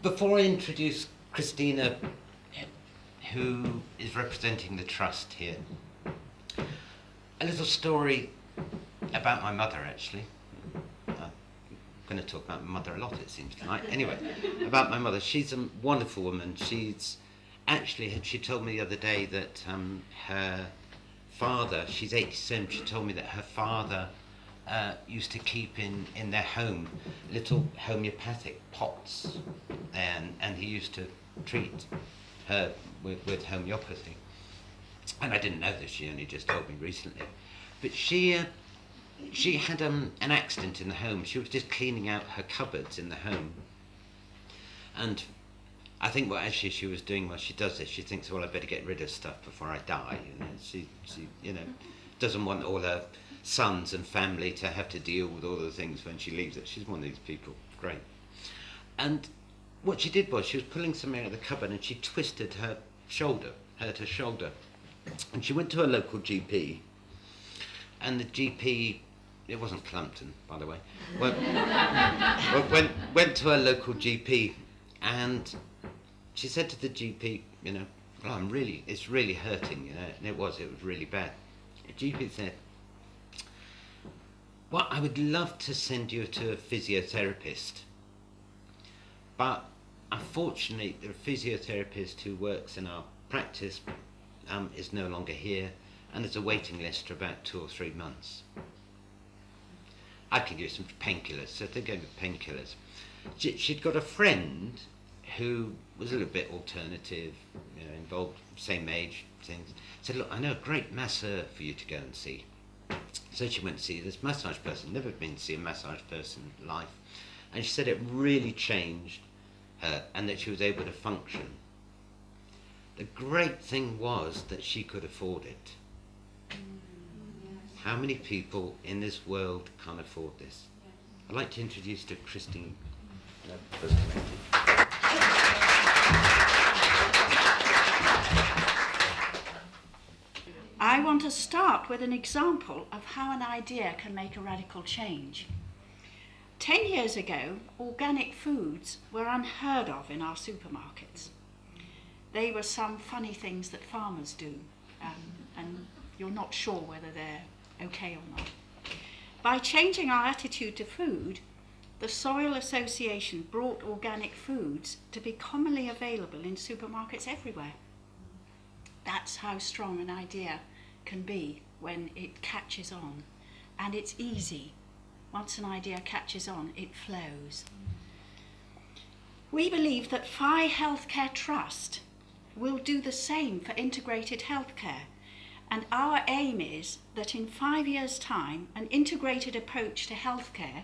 Before I introduce Christina, who is representing the Trust here, a little story about my mother, actually. I'm going to talk about my mother a lot, it seems tonight. Anyway, about my mother. She's a wonderful woman. She's actually, she told me the other day that her father, she's 87, she told me that her father used to keep in their home little homeopathic pots, and he used to treat her with homeopathy. And I didn't know this, she only just told me recently. But she had an accident in the home. She was just cleaning out her cupboards in the home. And I think what actually she was doing while she does this, she thinks, well, I better get rid of stuff before I die. She doesn't want all her sons and family to have to deal with all the things when she leaves it. She's one of these people, great. And what she did was she was pulling something out of the cupboard and she twisted her shoulder, hurt her shoulder. And she went to a local GP, and the GP, it wasn't Clumpton, by the way, went to a local GP, and she said to the GP, well, it's really hurting, and it was really bad. The GP said, well, I would love to send you to a physiotherapist, but unfortunately the physiotherapist who works in our practice is no longer here, and there's a waiting list for about 2 or 3 months. I can give you some painkillers, so they gave me painkillers. She'd got a friend who was a little bit alternative, involved, same age, things. Said, look, I know a great masseur for you to go and see. So she went to see this massage person, never been to see a massage person in life, and she said it really changed her and that she was able to function. The great thing was that she could afford it. How many people in this world can't afford this? I'd like to introduce to Christine Bustamante. I want to start with an example of how an idea can make a radical change. 10 years ago, organic foods were unheard of in our supermarkets. They were some funny things that farmers do, and you're not sure whether they're okay or not. By changing our attitude to food, the Soil Association brought organic foods to be commonly available in supermarkets everywhere. That's how strong an idea can be when it catches on, and it's easy. Once an idea catches on, it flows. We believe that PHI HealthCare Trust will do the same for integrated healthcare, and our aim is that in 5 years' time, an integrated approach to healthcare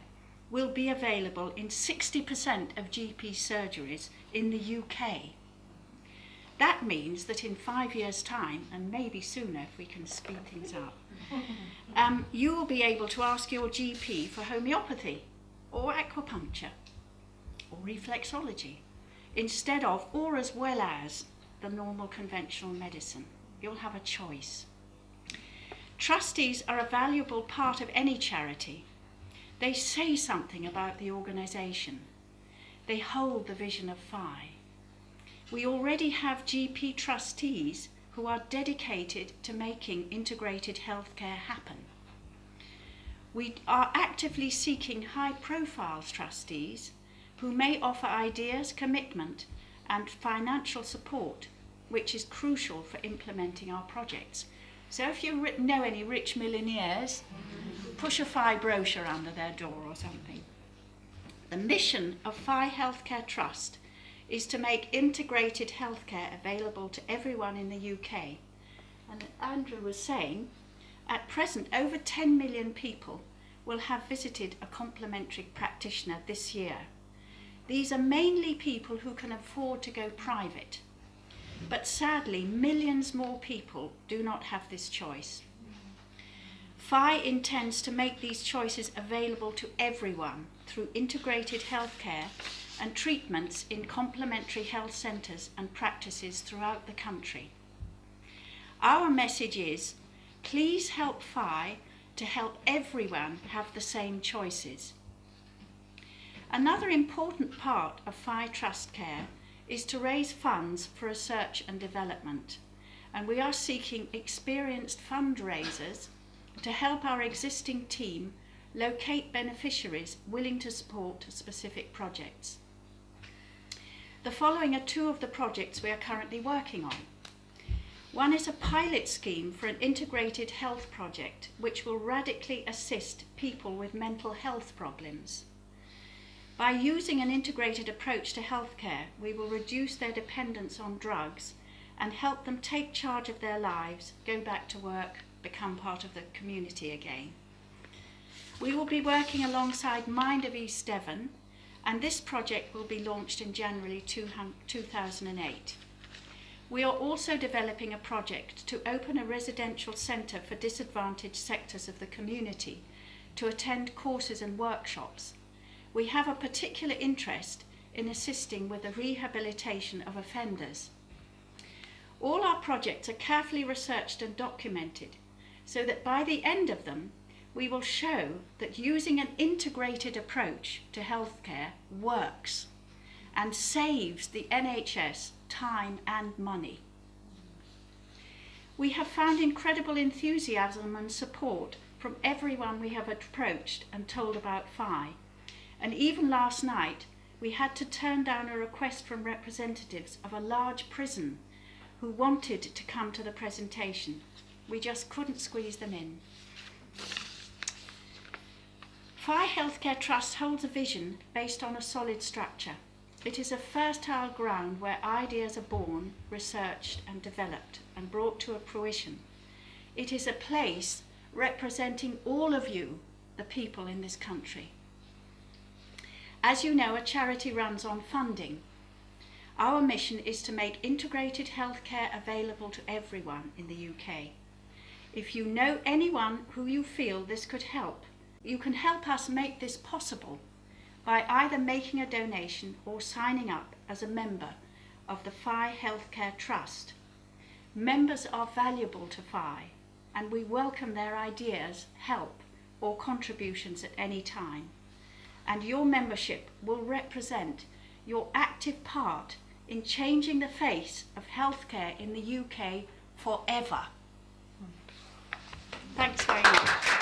will be available in 60% of GP surgeries in the UK. That means that in 5 years' time, and maybe sooner if we can speed things up, you will be able to ask your GP for homeopathy or acupuncture or reflexology instead of or as well as the normal conventional medicine. You'll have a choice. Trustees are a valuable part of any charity. They say something about the organisation. They hold the vision of PHI. We already have GP trustees who are dedicated to making integrated healthcare happen. We are actively seeking high-profile trustees who may offer ideas, commitment, and financial support, which is crucial for implementing our projects. So if you know any rich millionaires, push a PHI brochure under their door or something. The mission of PHI HealthCare Trust is to make integrated healthcare available to everyone in the UK. And Andrew was saying, at present, over 10 million people will have visited a complementary practitioner this year. These are mainly people who can afford to go private. But sadly, millions more people do not have this choice. PHI intends to make these choices available to everyone through integrated healthcare and treatments in complementary health centres and practices throughout the country. Our message is, please help PHI to help everyone have the same choices. Another important part of PHI Trust Care is to raise funds for research and development, and we are seeking experienced fundraisers to help our existing team locate beneficiaries willing to support specific projects. The following are two of the projects we are currently working on. One is a pilot scheme for an integrated health project which will radically assist people with mental health problems. By using an integrated approach to healthcare, we will reduce their dependence on drugs and help them take charge of their lives, go back to work, become part of the community again. We will be working alongside Mind of East Devon, and this project will be launched in January 2008. We are also developing a project to open a residential centre for disadvantaged sectors of the community to attend courses and workshops. We have a particular interest in assisting with the rehabilitation of offenders. All our projects are carefully researched and documented so that by the end of them, we will show that using an integrated approach to healthcare works and saves the NHS time and money. We have found incredible enthusiasm and support from everyone we have approached and told about PHI. And even last night, we had to turn down a request from representatives of a large prison who wanted to come to the presentation. We just couldn't squeeze them in. PHI HealthCare Trust holds a vision based on a solid structure. It is a fertile ground where ideas are born, researched and developed and brought to a fruition. It is a place representing all of you, the people in this country. As you know, a charity runs on funding. Our mission is to make integrated healthcare available to everyone in the UK. If you know anyone who you feel this could help, you can help us make this possible by either making a donation or signing up as a member of the PHI HealthCare Trust. Members are valuable to PHI, and we welcome their ideas, help, or contributions at any time. And your membership will represent your active part in changing the face of healthcare in the UK forever. Thanks very much.